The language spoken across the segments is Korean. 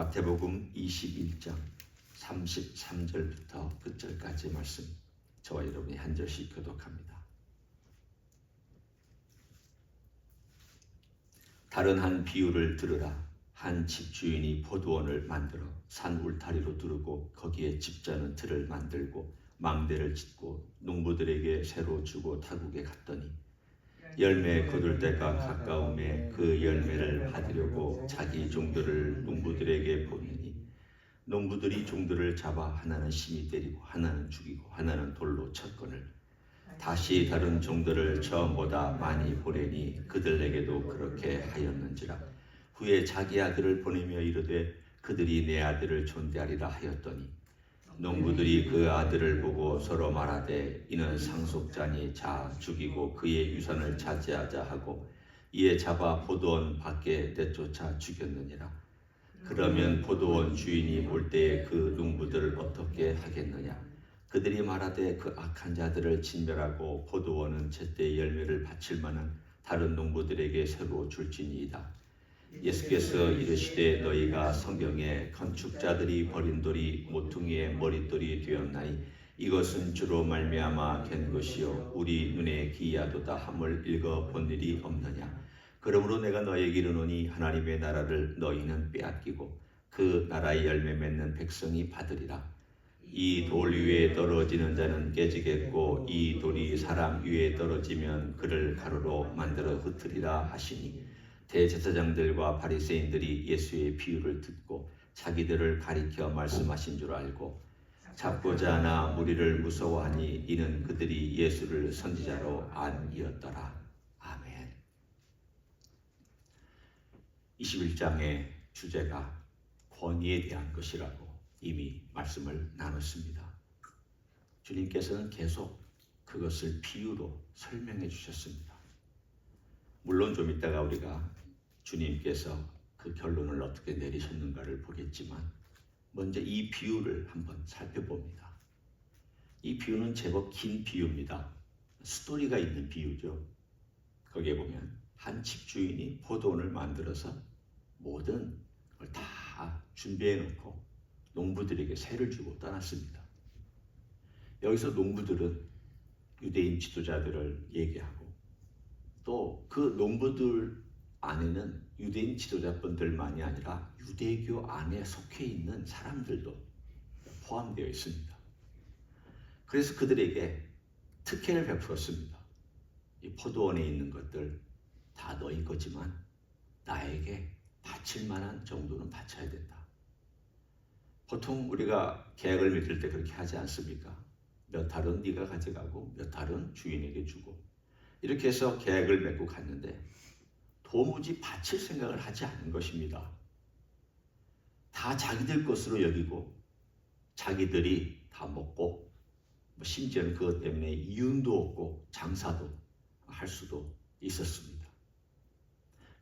마태복음 21장 33절부터 끝절까지 말씀 저와 여러분이 한 절씩 교독합니다. 다른 한 비유를 들으라. 한 집주인이 포도원을 만들어 산 울타리로 두르고 거기에 집자는 틀을 만들고 망대를 짓고 농부들에게 새로 주고 타국에 갔더니 열매 거둘 때가 가까움에 그 열매를 받으려고 자기 종들을 농부들에게 보내니 농부들이 종들을 잡아 하나는 심히 때리고 하나는 죽이고 하나는 돌로 쳤거늘 다시 다른 종들을 처음보다 많이 보내니 그들에게도 그렇게 하였는지라. 후에 자기 아들을 보내며 이르되 그들이 내 아들을 존대하리라 하였더니 농부들이 그 아들을 보고 서로 말하되 이는 상속자니 자 죽이고 그의 유산을 차지하자 하고 이에 잡아 포도원 밖에 내쫓아 죽였느니라. 그러면 포도원 주인이 올 때에 그 농부들을 어떻게 하겠느냐? 그들이 말하되 그 악한 자들을 진멸하고 포도원은 제때 열매를 바칠 만한 다른 농부들에게 새로 줄지니이다. 예수께서 이르시되 너희가 성경에 건축자들이 버린 돌이 모퉁이의 머릿돌이 되었나니 이것은 주로 말미암아 된 것이요 우리 눈에 기이하도다 함을 읽어본 일이 없느냐. 그러므로 내가 너희에게 이르노니 하나님의 나라를 너희는 빼앗기고 그 나라의 열매 맺는 백성이 받으리라. 이 돌 위에 떨어지는 자는 깨지겠고 이 돌이 사람 위에 떨어지면 그를 가루로 만들어 흩으리라 하시니 대제사장들과 바리새인들이 예수의 비유를 듣고 자기들을 가리켜 말씀하신 줄 알고 잡고자 하나 무리를 무서워하니 이는 그들이 예수를 선지자로 안이었더라. 아멘. 21장의 주제가 권위에 대한 것이라고 이미 말씀을 나눴습니다. 주님께서는 계속 그것을 비유로 설명해 주셨습니다. 물론 좀 이따가 우리가 주님께서 그 결론을 어떻게 내리셨는가를 보겠지만 먼저 이 비유를 한번 살펴봅니다. 이 비유는 제법 긴 비유입니다. 스토리가 있는 비유죠. 거기에 보면 한 집주인이 포도원을 만들어서 모든 걸 다 준비해 놓고 농부들에게 세를 주고 떠났습니다. 여기서 농부들은 유대인 지도자들을 얘기하고 또 그 농부들 안에는 유대인 지도자분들만이 아니라 유대교 안에 속해 있는 사람들도 포함되어 있습니다. 그래서 그들에게 특혜를 베풀었습니다. 이 포도원에 있는 것들 다 너희 거지만 나에게 바칠 만한 정도는 바쳐야 된다. 보통 우리가 계약을 맺을 때 그렇게 하지 않습니까? 몇 달은 네가 가져가고 몇 달은 주인에게 주고 이렇게 해서 계약을 맺고 갔는데 도무지 바칠 생각을 하지 않은 것입니다. 다 자기들 것으로 여기고 자기들이 다 먹고 심지어는 그것 때문에 이윤도 없고 장사도 할 수도 있었습니다.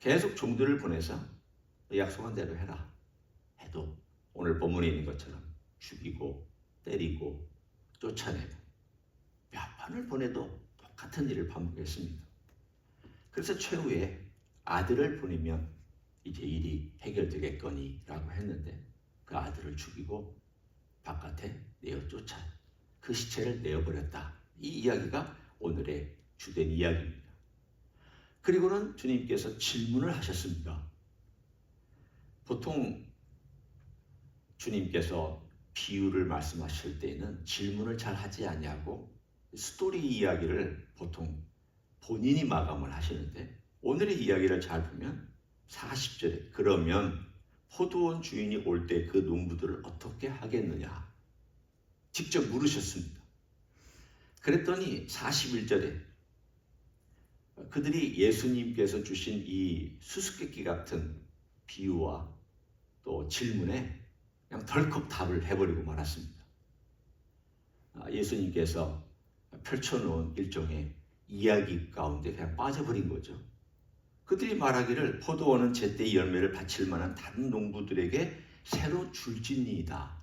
계속 종들을 보내서 약속한 대로 해라 해도 오늘 본문에 있는 것처럼 죽이고 때리고 쫓아내고 몇 번을 보내도 똑같은 일을 반복했습니다. 그래서 최후에 아들을 보내면 이제 일이 해결되겠거니라고 했는데 그 아들을 죽이고 바깥에 내어 쫓아 그 시체를 내어버렸다. 이 이야기가 오늘의 주된 이야기입니다. 그리고는 주님께서 질문을 하셨습니다. 보통 주님께서 비유를 말씀하실 때에는 질문을 잘 하지 아니하고 스토리 이야기를 보통 본인이 마감을 하시는데 오늘의 이야기를 잘 보면 40절에 그러면 포도원 주인이 올 때 그 농부들을 어떻게 하겠느냐 직접 물으셨습니다. 그랬더니 41절에 그들이 예수님께서 주신 이 수수께끼 같은 비유와 또 질문에 그냥 덜컥 답을 해버리고 말았습니다. 예수님께서 펼쳐놓은 일종의 이야기 가운데 그냥 빠져버린 거죠. 그들이 말하기를 포도원은 제때 열매를 바칠 만한 다른 농부들에게 새로 줄지니이다.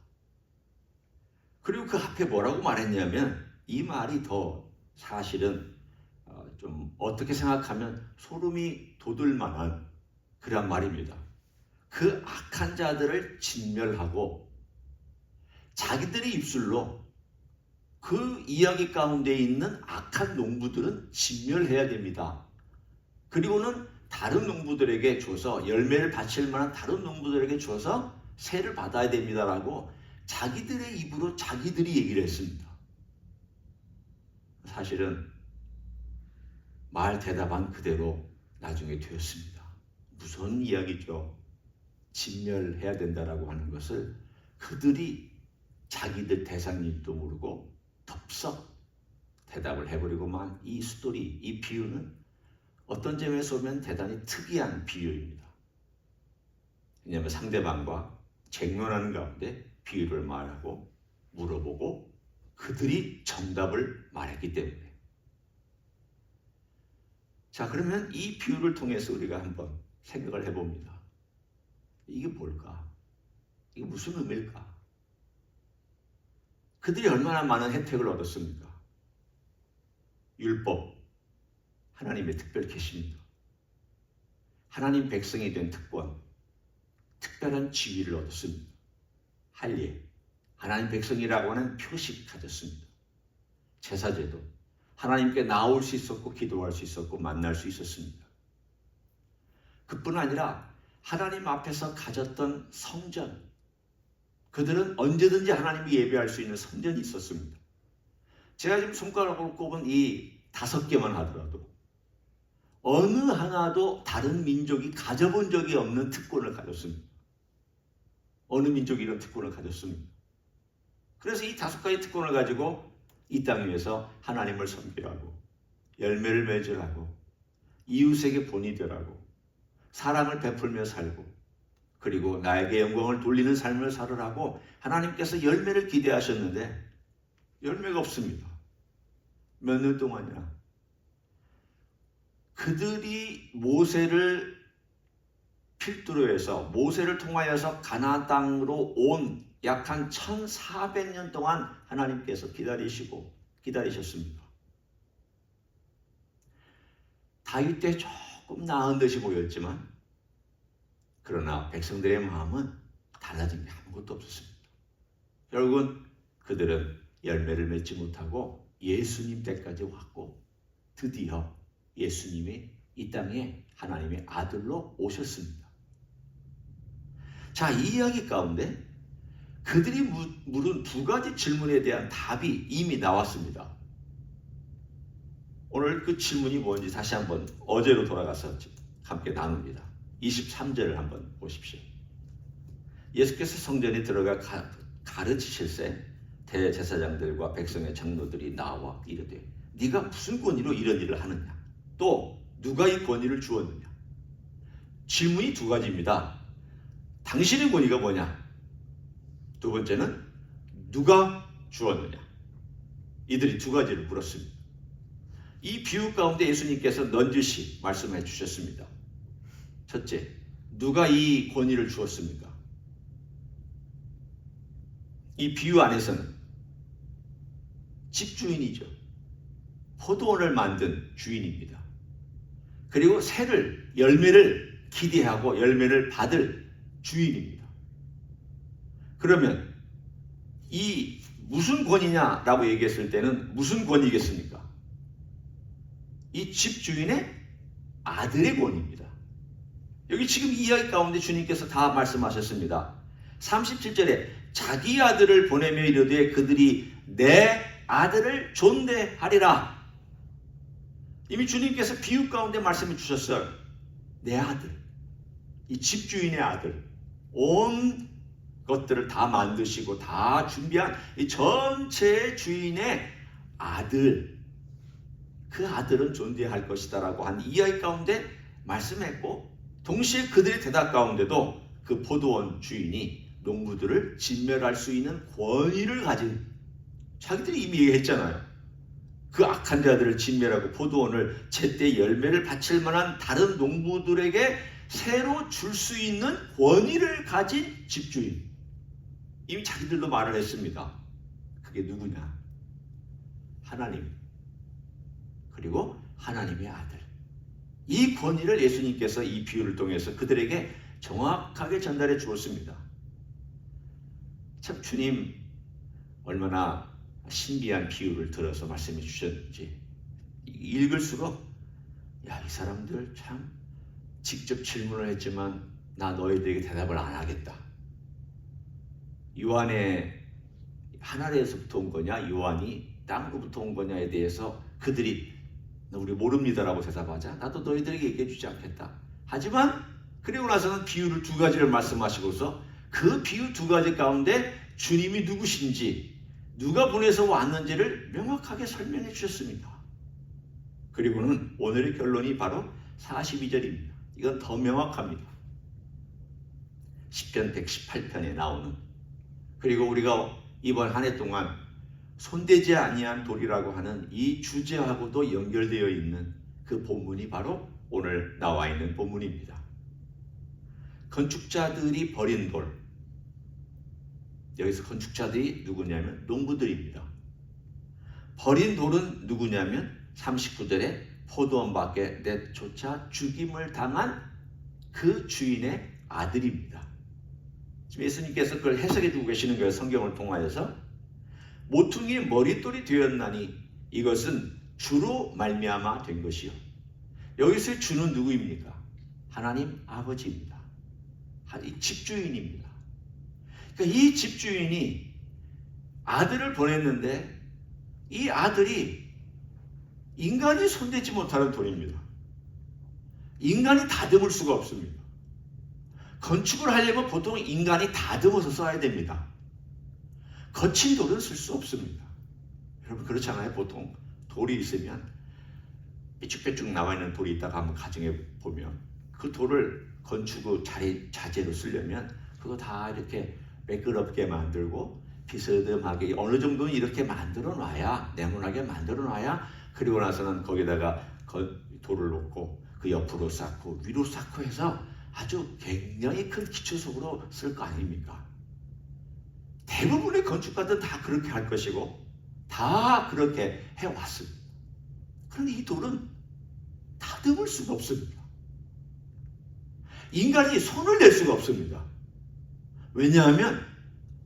그리고 그 앞에 뭐라고 말했냐면 이 말이 더 사실은 좀 어떻게 생각하면 소름이 돋을 만한 그런 말입니다. 그 악한 자들을 진멸하고 자기들의 입술로 그 이야기 가운데 있는 악한 농부들은 진멸해야 됩니다. 그리고는 다른 농부들에게 줘서 열매를 바칠 만한 다른 농부들에게 줘서 세를 받아야 됩니다라고 자기들의 입으로 자기들이 얘기를 했습니다. 사실은 말 대답한 그대로 나중에 되었습니다. 무슨 이야기죠? 진멸해야 된다라고 하는 것을 그들이 자기들 대상인지도 모르고 덥석 대답을 해버리고만 이 스토리, 이 비유는 어떤 점에서 보면 대단히 특이한 비유입니다. 왜냐하면 상대방과 쟁론하는 가운데 비유를 말하고 물어보고 그들이 정답을 말했기 때문에. 자, 그러면 이 비유를 통해서 우리가 한번 생각을 해봅니다. 이게 뭘까? 이게 무슨 의미일까? 그들이 얼마나 많은 혜택을 얻었습니까? 율법, 하나님의 특별 계십니다. 하나님 백성이 된 특권, 특별한 지위를 얻었습니다. 할례, 하나님 백성이라고 하는 표식 가졌습니다. 제사제도, 하나님께 나올 수 있었고 기도할 수 있었고 만날 수 있었습니다. 그뿐 아니라 하나님 앞에서 가졌던 성전, 그들은 언제든지 하나님이 예배할 수 있는 성전이 있었습니다. 제가 지금 손가락으로 꼽은 이 5개만 하더라도 어느 하나도 다른 민족이 가져본 적이 없는 특권을 가졌습니다. 어느 민족이 이런 특권을 가졌습니다. 그래서 이 5가지 특권을 가지고 이 땅 위에서 하나님을 섬기라고, 열매를 맺으라고, 이웃에게 본이 되라고, 사랑을 베풀며 살고, 그리고 나에게 영광을 돌리는 삶을 살으라고 하나님께서 열매를 기대하셨는데 열매가 없습니다. 몇 년 동안이나. 그들이 모세를 필두로 해서 모세를 통하여서 가나안 땅으로 온 약 한 1400년 동안 하나님께서 기다리셨습니다. 다윗 때 조금 나은 듯이 보였지만 그러나 백성들의 마음은 달라진 게 아무것도 없었습니다. 결국은 그들은 열매를 맺지 못하고 예수님 때까지 왔고 드디어 예수님이 이 땅에 하나님의 아들로 오셨습니다. 자, 이 이야기 가운데 그들이 물은 2가지 질문에 대한 답이 이미 나왔습니다. 오늘 그 질문이 뭔지 다시 한번 어제로 돌아가서 함께 나눕니다. 23절을 한번 보십시오. 예수께서 성전에 들어가 가르치실세 대제사장들과 백성의 장로들이 나와 이르되 네가 무슨 권위로 이런 일을 하느냐? 또 누가 이 권위를 주었느냐? 질문이 2가지입니다. 당신의 권위가 뭐냐? 두 번째는 누가 주었느냐? 이들이 2가지를 물었습니다. 이 비유 가운데 예수님께서 넌지시 말씀해 주셨습니다. 첫째, 누가 이 권위를 주었습니까? 이 비유 안에서는 집주인이죠. 포도원을 만든 주인입니다. 그리고 열매를 기대하고 열매를 받을 주인입니다. 그러면 이 무슨 권위냐라고 얘기했을 때는 무슨 권위겠습니까? 이 집주인의 아들의 권위입니다. 여기 지금 이 이야기 가운데 주님께서 다 말씀하셨습니다. 37절에 자기 아들을 보내며 이르되 그들이 내 아들을 존대하리라. 이미 주님께서 비유 가운데 말씀해 주셨어요. 내 아들, 이 집주인의 아들, 온 것들을 다 만드시고 다 준비한 이 전체 주인의 아들, 그 아들은 존재할 것이다 라고 한 이야기 가운데 말씀했고, 동시에 그들의 대답 가운데도 그 포도원 주인이 농부들을 진멸할 수 있는 권위를 가진, 자기들이 이미 얘기했잖아요. 그 악한 자들을 진멸하고 포도원을 제때 열매를 바칠 만한 다른 농부들에게 새로 줄 수 있는 권위를 가진 집주인. 이미 자기들도 말을 했습니다. 그게 누구냐? 하나님, 그리고 하나님의 아들. 이 권위를 예수님께서 이 비유를 통해서 그들에게 정확하게 전달해 주었습니다. 참 주님 얼마나 신비한 비유를 들어서 말씀해 주셨는지 읽을수록 이 사람들 참 직접 질문을 했지만 나 너희들에게 대답을 안 하겠다. 요한의 하늘에서부터 온 거냐 요한이 땅으로부터 온 거냐에 대해서 그들이 우리 모릅니다라고 대답하자 나도 너희들에게 얘기해 주지 않겠다. 하지만 그리고 나서는 비유를 두 가지를 말씀하시고서 그 비유 두 가지 가운데 주님이 누구신지 누가 보내서 왔는지를 명확하게 설명해 주셨습니다. 그리고는 오늘의 결론이 바로 42절입니다. 이건 더 명확합니다. 시편 118편에 나오는 그리고 우리가 이번 한 해 동안 손대지 아니한 돌이라고 하는 이 주제하고도 연결되어 있는 그 본문이 바로 오늘 나와 있는 본문입니다. 건축자들이 버린 돌, 여기서 건축자들이 누구냐면 농부들입니다. 버린 돌은 누구냐면 39절에 포도원 밖에 내쫓아 죽임을 당한 그 주인의 아들입니다. 지금 예수님께서 그걸 해석해 주고 계시는 거예요. 성경을 통하여서 모퉁이의 머릿돌이 되었나니 이것은 주로 말미암아 된 것이요. 여기서 주는 누구입니까? 하나님 아버지입니다. 이 집주인입니다. 그러니까 이 집주인이 아들을 보냈는데 이 아들이 인간이 손대지 못하는 돌입니다. 인간이 다듬을 수가 없습니다. 건축을 하려면 보통 인간이 다듬어서 써야 됩니다. 거친 돌은 쓸 수 없습니다. 여러분 그렇잖아요. 보통 돌이 있으면 삐쭉삐쭉 나와 있는 돌이 있다가 한번 가정해 보면 그 돌을 건축의 자재로 쓰려면 그거 다 이렇게 매끄럽게 만들고 비스듬하게 어느 정도는 이렇게 만들어 놔야 네모나게 만들어 놔야 그리고 나서는 거기다가 돌을 놓고 그 옆으로 쌓고 위로 쌓고 해서 아주 굉장히 큰 기초석으로 쓸 거 아닙니까? 대부분의 건축가들은 다 그렇게 할 것이고 다 그렇게 해왔습니다. 그런데 이 돌은 다듬을 수가 없습니다. 인간이 손을 낼 수가 없습니다. 왜냐하면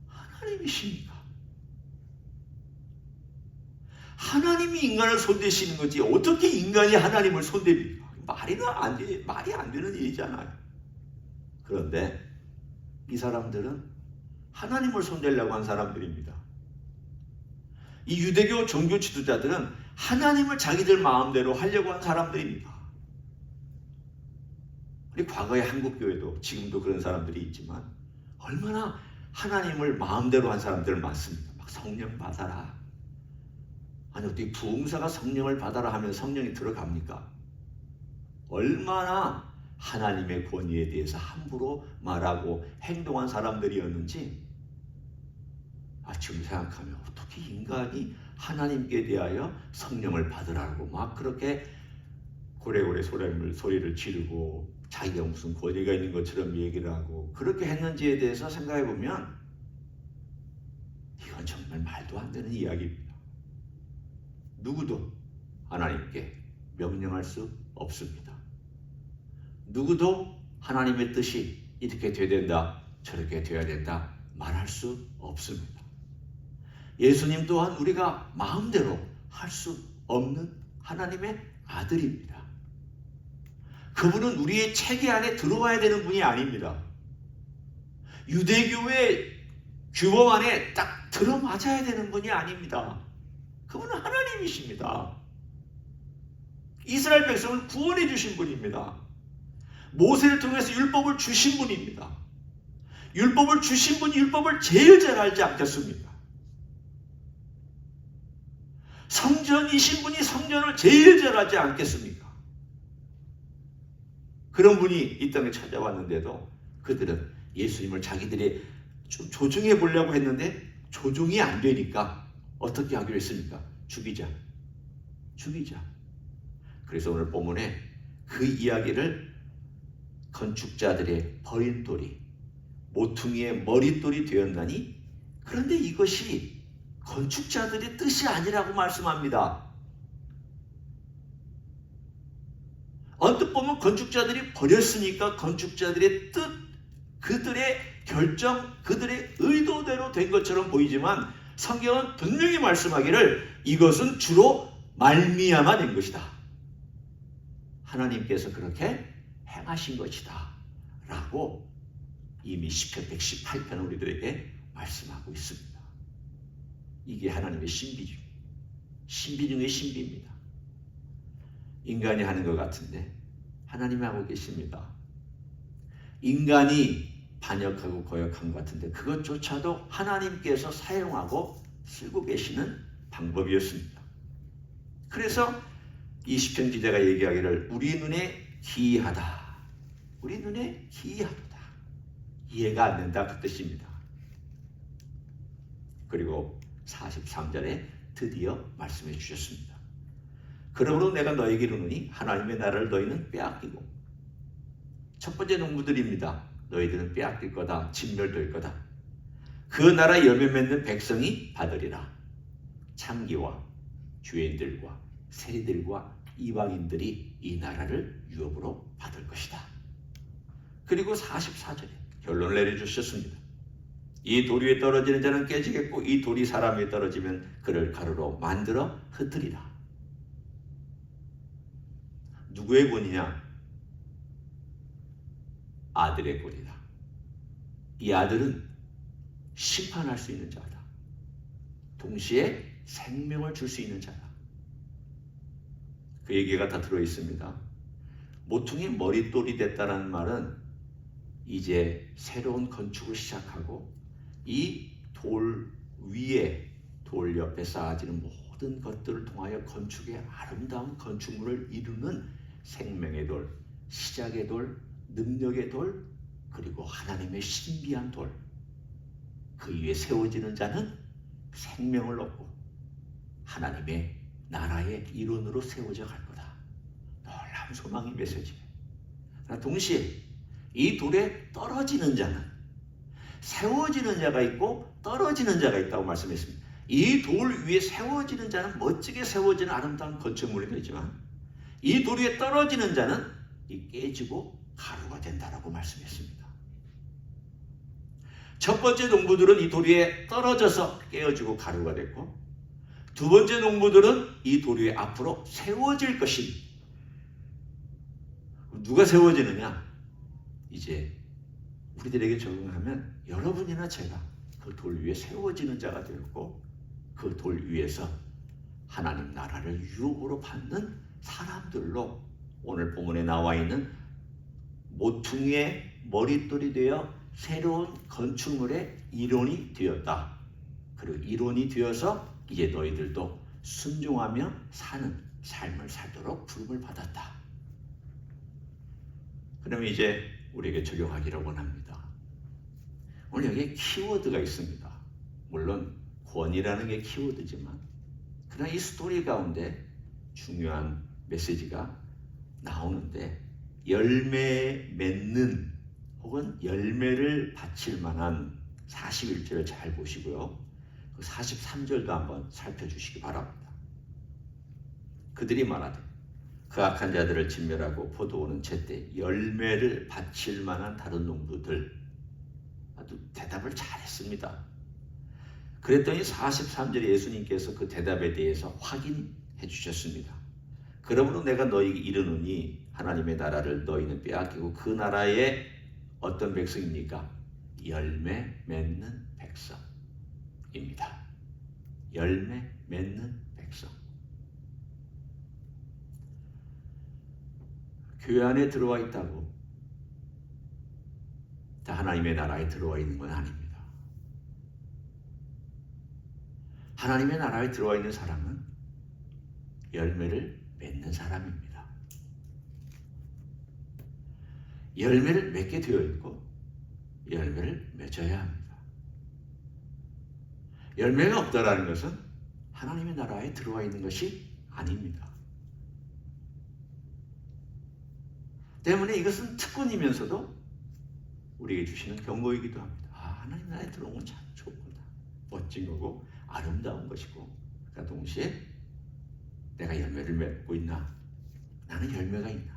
하나님이시니까. 하나님이 인간을 손대시는 거지 어떻게 인간이 하나님을 손댑니까? 말이 안 되는 일이잖아요. 그런데 이 사람들은 하나님을 손대려고 한 사람들입니다. 이 유대교 종교 지도자들은 하나님을 자기들 마음대로 하려고 한 사람들입니다. 우리 과거의 한국교회도 지금도 그런 사람들이 있지만 얼마나 하나님을 마음대로 한 사람들 많습니다. 막 성령 받아라. 아니 어떻게 부흥사가 성령을 받아라 하면 성령이 들어갑니까? 얼마나 하나님의 권위에 대해서 함부로 말하고 행동한 사람들이었는지 지금 생각하면 어떻게 인간이 하나님께 대하여 성령을 받으라고 막 그렇게 고래고래 소리를 지르고 자기가 무슨 권위가 있는 것처럼 얘기를 하고 그렇게 했는지에 대해서 생각해 보면 이건 정말 말도 안 되는 이야기입니다. 누구도 하나님께 명령할 수 없습니다. 누구도 하나님의 뜻이 이렇게 돼야 된다, 저렇게 돼야 된다 말할 수 없습니다. 예수님 또한 우리가 마음대로 할 수 없는 하나님의 아들입니다. 그분은 우리의 체계 안에 들어와야 되는 분이 아닙니다. 유대교의 규범 안에 딱 들어맞아야 되는 분이 아닙니다. 그분은 하나님이십니다. 이스라엘 백성을 구원해 주신 분입니다. 모세를 통해서 율법을 주신 분입니다. 율법을 주신 분이 율법을 제일 잘 알지 않겠습니까? 성전이신 분이 성전을 제일 잘 알지 않겠습니까? 그런 분이 이 땅에 찾아왔는데도 그들은 예수님을 자기들이 좀 조종해 보려고 했는데 조종이 안 되니까 어떻게 하기로 했습니까? 죽이자. 그래서 오늘 본문에 그 이야기를 건축자들의 버린 돌이 모퉁이의 머릿돌이 되었나니 그런데 이것이 건축자들의 뜻이 아니라고 말씀합니다. 언뜻 보면 건축자들이 버렸으니까 건축자들의 뜻, 그들의 결정, 그들의 의도대로 된 것처럼 보이지만 성경은 분명히 말씀하기를 이것은 주로 말미암아 된 것이다. 하나님께서 그렇게 행하신 것이다 라고 이미 시편 118편은 우리들에게 말씀하고 있습니다. 이게 하나님의 신비 중의 신비입니다. 인간이 하는 것 같은데 하나님이 하고 계십니다. 인간이 반역하고 거역한 것 같은데 그것조차도 하나님께서 사용하고 쓰고 계시는 방법이었습니다. 그래서 이 시편 기자가 얘기하기를 우리 눈에 기이하다. 우리 눈에 기이하다. 이해가 안 된다 그 뜻입니다. 그리고 43절에 드디어 말씀해 주셨습니다. 그러므로 내가 너에게 이르노니 하나님의 나라를 너희는 빼앗기고 첫 번째 농부들입니다. 너희들은 빼앗길 거다. 진멸될 거다. 그 나라 열매 맺는 백성이 받으리라. 창기와 주인들과 세리들과 이방인들이 이 나라를 유업으로 받을 것이다. 그리고 44절에 결론을 내려주셨습니다. 이 돌 위에 떨어지는 자는 깨지겠고 이 돌이 사람 위에 떨어지면 그를 가루로 만들어 흩으리라. 누구의 권이냐? 아들의 권이다. 이 아들은 심판할 수 있는 자다. 동시에 생명을 줄 수 있는 자다. 그 얘기가 다 들어있습니다. 모퉁이 머릿돌이 됐다는 말은 이제 새로운 건축을 시작하고 이 돌 위에 돌 옆에 쌓아지는 모든 것들을 통하여 건축의 아름다운 건축물을 이루는 생명의 돌, 시작의 돌, 능력의 돌, 그리고 하나님의 신비한 돌. 그 위에 세워지는 자는 생명을 얻고 하나님의 나라의 일원으로 세워져 갈 거다. 놀라운 소망의 메시지예요. 그러나 동시에 이 돌에 떨어지는 자는 세워지는 자가 있고 떨어지는 자가 있다고 말씀했습니다. 이 돌 위에 세워지는 자는 멋지게 세워지는 아름다운 건축물이 되지만 이 돌 위에 떨어지는 자는 이 깨지고 가루가 된다라고 말씀했습니다. 첫 번째 농부들은 이 돌 위에 떨어져서 깨어지고 가루가 됐고 두 번째 농부들은 이 돌 위에 앞으로 세워질 것입니다. 누가 세워지느냐? 이제 우리들에게 적용하면 여러분이나 제가 그 돌 위에 세워지는 자가 되었고 그 돌 위에서 하나님 나라를 유업으로 받는 사람들로 오늘 본문에 나와 있는 모퉁이의 머릿돌이 되어 새로운 건축물의 일원이 되었다. 그리고 일원이 되어서 이제 너희들도 순종하며 사는 삶을 살도록 부름을 받았다. 그러면 이제 우리에게 적용하기를 원합니다. 오늘 여기에 키워드가 있습니다. 물론 권이라는 게 키워드지만 그러나 이 스토리 가운데 중요한 메시지가 나오는데 열매 맺는 혹은 열매를 바칠 만한 41절을 잘 보시고요. 그 43절도 한번 살펴주시기 바랍니다. 그들이 말하되 그 악한 자들을 진멸하고 포도원은 제때 열매를 바칠 만한 다른 농부들 아주 대답을 잘했습니다. 그랬더니 43절에 예수님께서 그 대답에 대해서 확인해 주셨습니다. 그러므로 내가 너희에게 이르노니 하나님의 나라를 너희는 빼앗기고 그 나라의 어떤 백성입니까? 열매 맺는 백성입니다. 열매 맺는 백성. 교회 안에 들어와 있다고 다 하나님의 나라에 들어와 있는 건 아닙니다. 하나님의 나라에 들어와 있는 사람은 열매를 맺는 사람입니다. 열매를 맺게 되어 있고 열매를 맺어야 합니다. 열매가 없다라는 것은 하나님의 나라에 들어와 있는 것이 아닙니다. 때문에 이것은 특권이면서도 우리에게 주시는 경고이기도 합니다. 하나님 나라에 들어오면 참 좋은 거다. 멋진 거고 아름다운 것이고 그러니까 동시에 내가 열매를 맺고 있나? 나는 열매가 있나?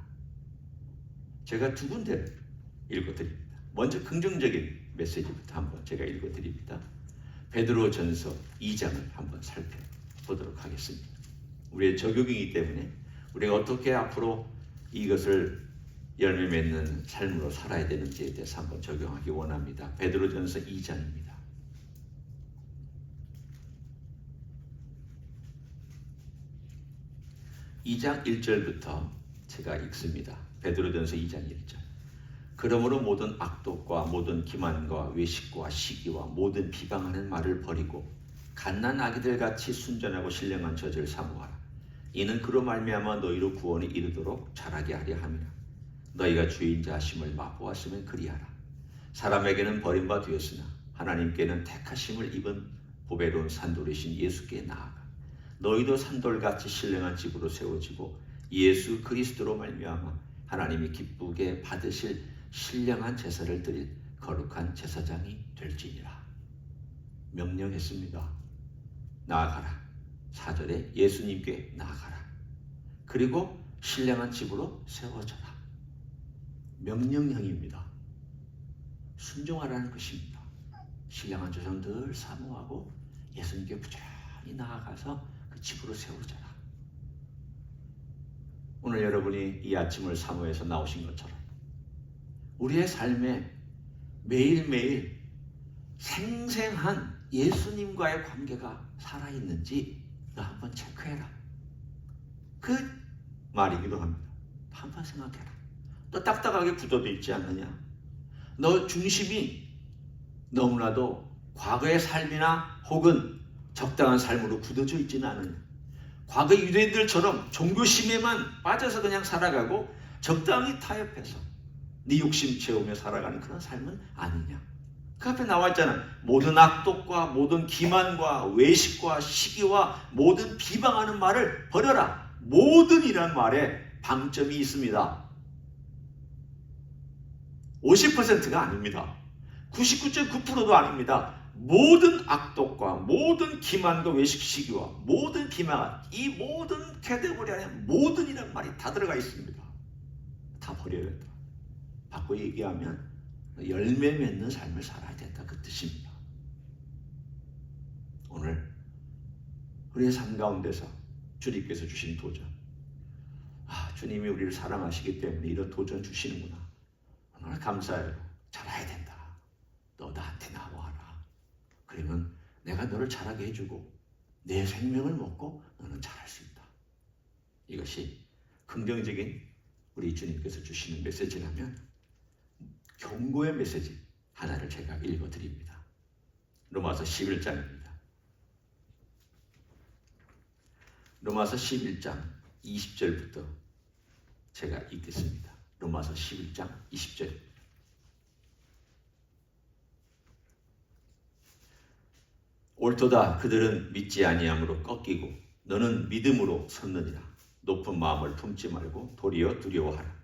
제가 두 군데 읽어드립니다. 먼저 긍정적인 메시지부터 한번 제가 읽어드립니다. 베드로전서 2장을 한번 살펴보도록 하겠습니다. 우리의 적용이기 때문에 우리가 어떻게 앞으로 이것을 열매 맺는 삶으로 살아야 되는지에 대해서 한번 적용하기 원합니다. 베드로전서 2장입니다. 2장 1절부터 제가 읽습니다. 베드로전서 2장 1절. 그러므로 모든 악독과 모든 기만과 외식과 시기와 모든 비방하는 말을 버리고 갓난 아기들 같이 순전하고 신령한 젖을 사모하라. 이는 그로 말미암아 너희로 구원이 이르도록 자라게 하려 함이라. 너희가 주인 자심을 맛보았으면 그리하라. 사람에게는 버림바 되었으나 하나님께는 택하심을 입은 보배로운 산돌이신 예수께 나아가 너희도 산돌같이 신령한 집으로 세워지고 예수 그리스도로 말미암아 하나님이 기쁘게 받으실 신령한 제사를 드릴 거룩한 제사장이 될지니라. 명령했습니다. 나아가라. 4절에 예수님께 나아가라. 그리고 신령한 집으로 세워져라. 명령형입니다. 순종하라는 것입니다. 신령한 조상 늘 사모하고 예수님께 부지런히 나아가서 그 집으로 세워져라. 오늘 여러분이 이 아침을 사모해서 나오신 것처럼 우리의 삶에 매일매일 생생한 예수님과의 관계가 살아있는지 너 한번 체크해라. 그 말이기도 합니다. 한번 생각해라. 너 딱딱하게 굳어져 있지 않느냐? 너 중심이 너무나도 과거의 삶이나 혹은 적당한 삶으로 굳어져 있지는 않느냐? 과거 유대인들처럼 종교심에만 빠져서 그냥 살아가고 적당히 타협해서 네 욕심 채우며 살아가는 그런 삶은 아니냐? 그 앞에 나와 있잖아. 모든 악독과 모든 기만과 외식과 시기와 모든 비방하는 말을 버려라. 모든이라는 말에 방점이 있습니다. 50%가 아닙니다. 99.9%도 아닙니다. 모든 악독과 모든 기만과 외식 시기와 모든 비방, 이 모든 캐테고리 안에 모든이라는 말이 다 들어가 있습니다. 다 버려야 된다. 바꿔 얘기하면 열매 맺는 삶을 살아야 된다, 그 뜻입니다. 오늘 우리의 삶 가운데서 주님께서 주신 도전, 주님이 우리를 사랑하시기 때문에 이런 도전 주시는구나. 얼마나 감사해요. 잘해야 된다. 너 나한테 나와라. 그러면 내가 너를 잘하게 해주고 내 생명을 먹고 너는 잘할 수 있다. 이것이 긍정적인 우리 주님께서 주시는 메시지라면 경고의 메시지 하나를 제가 읽어드립니다. 로마서 11장입니다. 로마서 11장 20절부터 제가 읽겠습니다. 로마서 11장 20절. 옳도다. 그들은 믿지 아니함으로 꺾이고 너는 믿음으로 섰느니라. 높은 마음을 품지 말고 도리어 두려워하라.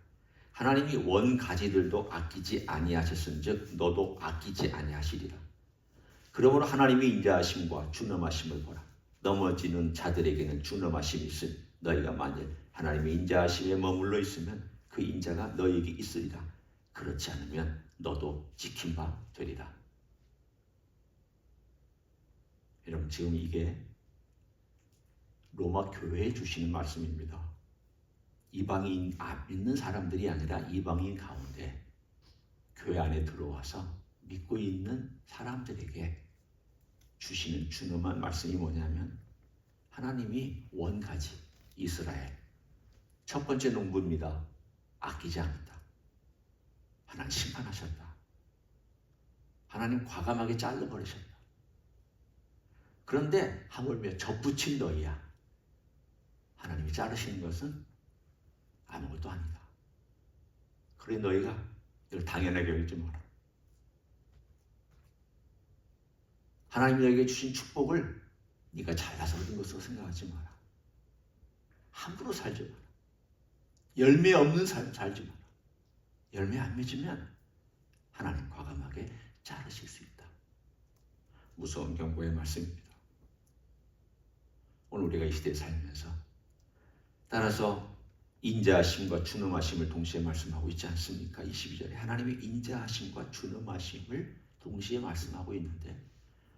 하나님이 원가지들도 아끼지 아니하셨은즉 너도 아끼지 아니하시리라. 그러므로 하나님의 인자하심과 준엄하심을 보라. 넘어지는 자들에게는 준엄하심이 있으니 너희가 만일 하나님의 인자하심에 머물러 있으면 그 인자가 너희에게 있으리라. 그렇지 않으면 너도 지킨 바 되리라. 여러분, 지금 이게 로마 교회에 주시는 말씀입니다. 이방인 믿는 사람들이 아니라 이방인 가운데 교회 안에 들어와서 믿고 있는 사람들에게 주시는 준엄한 말씀이 뭐냐면 하나님이 원가지 이스라엘 첫 번째 농부입니다. 아끼지 않는다. 하나님 심판하셨다. 하나님 과감하게 잘라버리셨다. 그런데 하물며 접붙인 너희야. 하나님이 자르시는 것은 아무것도 아니다. 그래 너희가 이걸 당연하게 여기지 마라. 하나님이 너에게 주신 축복을 네가 잘나서 얻은 것으로 생각하지 마라. 함부로 살지 마라. 열매 없는 삶 살지 마라. 열매 안 맺으면 하나님 과감하게 자르실 수 있다. 무서운 경고의 말씀입니다. 오늘 우리가 이 시대에 살면서 따라서 인자하심과 준엄하심을 동시에 말씀하고 있지 않습니까? 22절에 하나님의 인자하심과 준엄하심을 동시에 말씀하고 있는데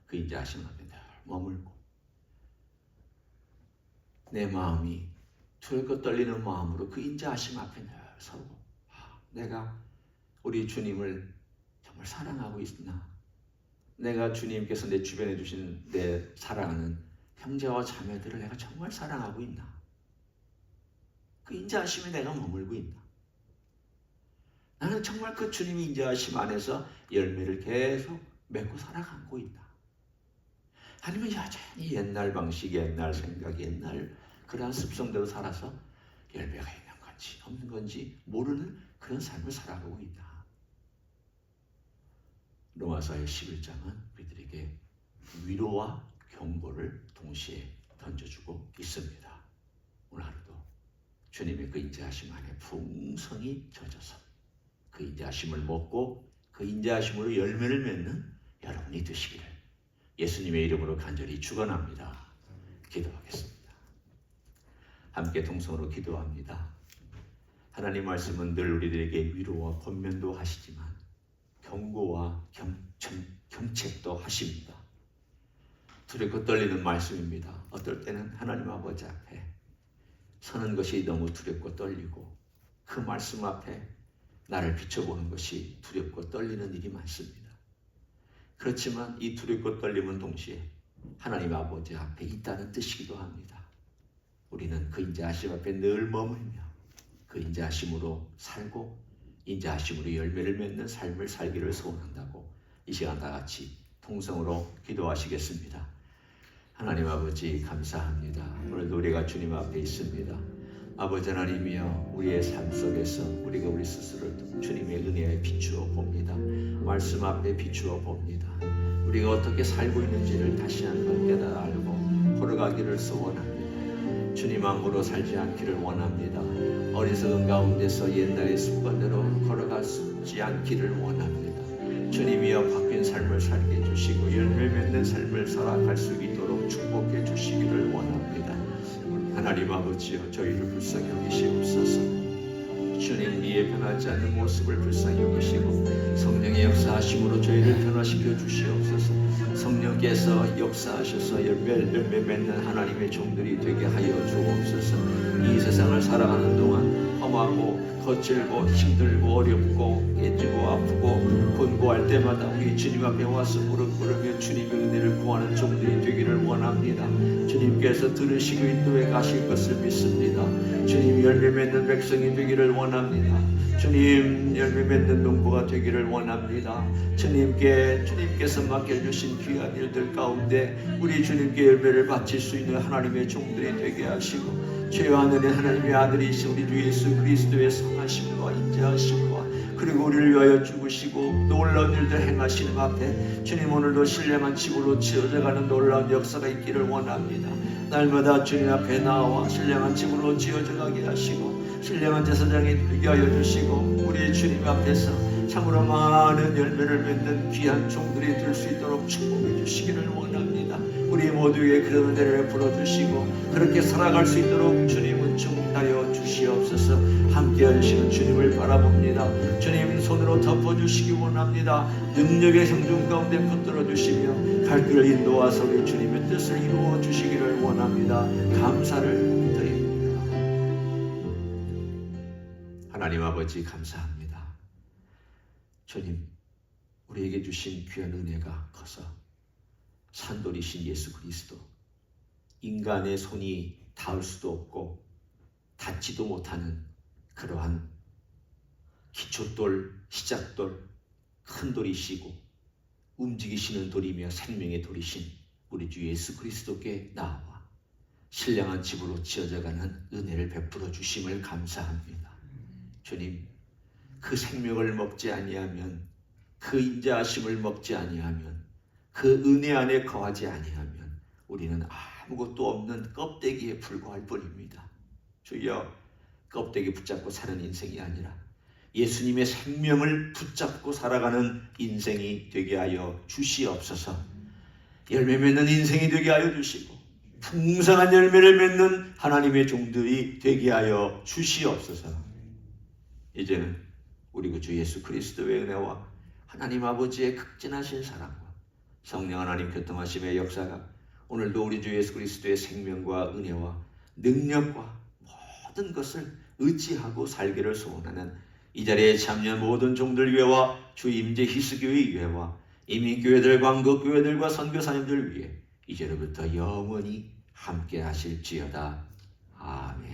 그 인자하심 앞에 늘 머물고 내 마음이 두렵고 떨리는 마음으로 그 인자하심 앞에 늘 서고 내가 우리 주님을 정말 사랑하고 있나? 내가 주님께서 내 주변에 주신 내 사랑하는 형제와 자매들을 내가 정말 사랑하고 있나? 그 인자하심에 내가 머물고 있나? 나는 정말 그 주님의 인자하심 안에서 열매를 계속 맺고 살아가고 있나? 아니면 여전히 옛날 방식, 옛날 생각, 옛날 그러한 습성대로 살아서 열매가 있는 건지 없는 건지 모르는 그런 삶을 살아가고 있나? 로마서의 11장은 우리들에게 위로와 경고를 동시에 던져주고 있습니다. 오늘 하루도 주님의 그 인자하심 안에 풍성히 젖어서 그 인자하심을 먹고 그 인자하심으로 열매를 맺는 여러분이 되시기를 예수님의 이름으로 간절히 축원합니다. 기도하겠습니다. 함께 동성으로 기도합니다. 하나님 말씀은 늘 우리들에게 위로와 권면도 하시지만 경고와 경책도 하십니다. 두렵고 떨리는 말씀입니다. 어떨 때는 하나님 아버지 앞에 서는 것이 너무 두렵고 떨리고 그 말씀 앞에 나를 비춰보는 것이 두렵고 떨리는 일이 많습니다. 그렇지만 이 두렵고 떨림은 동시에 하나님 아버지 앞에 있다는 뜻이기도 합니다. 우리는 그 인자하심 앞에 늘 머물며 그 인자하심으로 살고 인자하심으로 열매를 맺는 삶을 살기를 소원한다고 이 시간 다 같이 통성으로 기도하시겠습니다. 하나님 아버지 감사합니다. 오늘도 우리가 주님 앞에 있습니다. 아버지 하나님이여 우리의 삶 속에서 우리가 우리 스스로를 주님의 은혜에 비추어 봅니다. 말씀 앞에 비추어 봅니다. 우리가 어떻게 살고 있는지를 다시 한번 깨달아 알고 걸어가기를 소원합니다. 주님 안으로 살지 않기를 원합니다. 어리석은 가운데서 옛날의 습관대로 걸어가지 않기를 원합니다. 주님이여 바뀐 삶을 살게 해주시고 열매 맺는 삶을 살아갈 수 있도록 축복해 주시기를 원합니다. 하나님 아버지여 저희를 불쌍히 여기시옵소서. 주님 이의 변하지 않는 모습을 불쌍히 여기시고 성령의 역사하심으로 저희를 변화시켜 주시옵소서. 성령께서 역사하셔서 열매 맺는 하나님의 종들이 되게 하여 주옵소서. 이 세상을 살아가는 동안 험하고 거칠고 힘들고 어렵고 깨지고 아프고 곤고할 때마다 우리 주님 앞에 와서 무릎 꿇으며 주님의 은혜를 구하는 종들이 되기를 원합니다. 주님께서 들으시고 인도해 가실 것을 믿습니다. 주님 열매 맺는 백성이 되기를 원합니다. 주님 열매 맺는 농부가 되기를 원합니다. 주님께서 맡겨주신 귀한 일들 가운데 우리 주님께 열매를 바칠 수 있는 하나님의 종들이 되게 하시고 죄와 하늘의 하나님의 아들이신 우리 주 예수 그리스도의 성하심과 인자하심과 그리고 우리를 위하여 죽으시고 놀라운 일들 행하시는 앞에 주님 오늘도 신령한 집으로 지어져가는 놀라운 역사가 있기를 원합니다. 날마다 주님 앞에 나와 신령한 집으로 지어져가게 하시고 신령한 제사장이 되게 하여 주시고 우리 주님 앞에서 참으로 많은 열매를 맺는 귀한 종들이 될 수 있도록 축복해 주시기를 원합니다. 우리 모두에게 그런 은혜를 불어주시고 그렇게 살아갈 수 있도록 주님은 축복하여 주시옵소서. 함께 하시는 주님을 바라봅니다. 주님 손으로 덮어주시기 원합니다. 능력의 형중 가운데 붙들어 주시며 갈 길을 인도하사 우리 주님의 뜻을 이루어 주시기를 원합니다. 감사를 드립니다. 하나님 아버지 감사합니다. 주님 우리에게 주신 귀한 은혜가 커서 산돌이신 예수 그리스도 인간의 손이 닿을 수도 없고 닿지도 못하는 그러한 기초돌, 시작돌, 큰 돌이시고 움직이시는 돌이며 생명의 돌이신 우리 주 예수 그리스도께 나와 신령한 집으로 지어져가는 은혜를 베풀어 주심을 감사합니다. 주님 그 생명을 먹지 아니하면 그 인자하심을 먹지 아니하면 그 은혜 안에 거하지 아니하면 우리는 아무것도 없는 껍데기에 불과할 뿐입니다. 주여 껍데기 붙잡고 사는 인생이 아니라 예수님의 생명을 붙잡고 살아가는 인생이 되게 하여 주시옵소서. 열매 맺는 인생이 되게 하여 주시고 풍성한 열매를 맺는 하나님의 종들이 되게 하여 주시옵소서. 이제는 우리 그 주 예수 그리스도의 은혜와 하나님 아버지의 극진하신 사랑과 성령 하나님 교통하심의 역사가 오늘도 우리 주 예수 그리스도의 생명과 은혜와 능력과 모든 것을 의지하고 살기를 소원하는 이 자리에 참여한 모든 종들 위해와 주 임재 히스교회 위해와 이민교회들, 광곡교회들과 선교사님들 위해 이제로부터 영원히 함께 하실지어다. 아멘.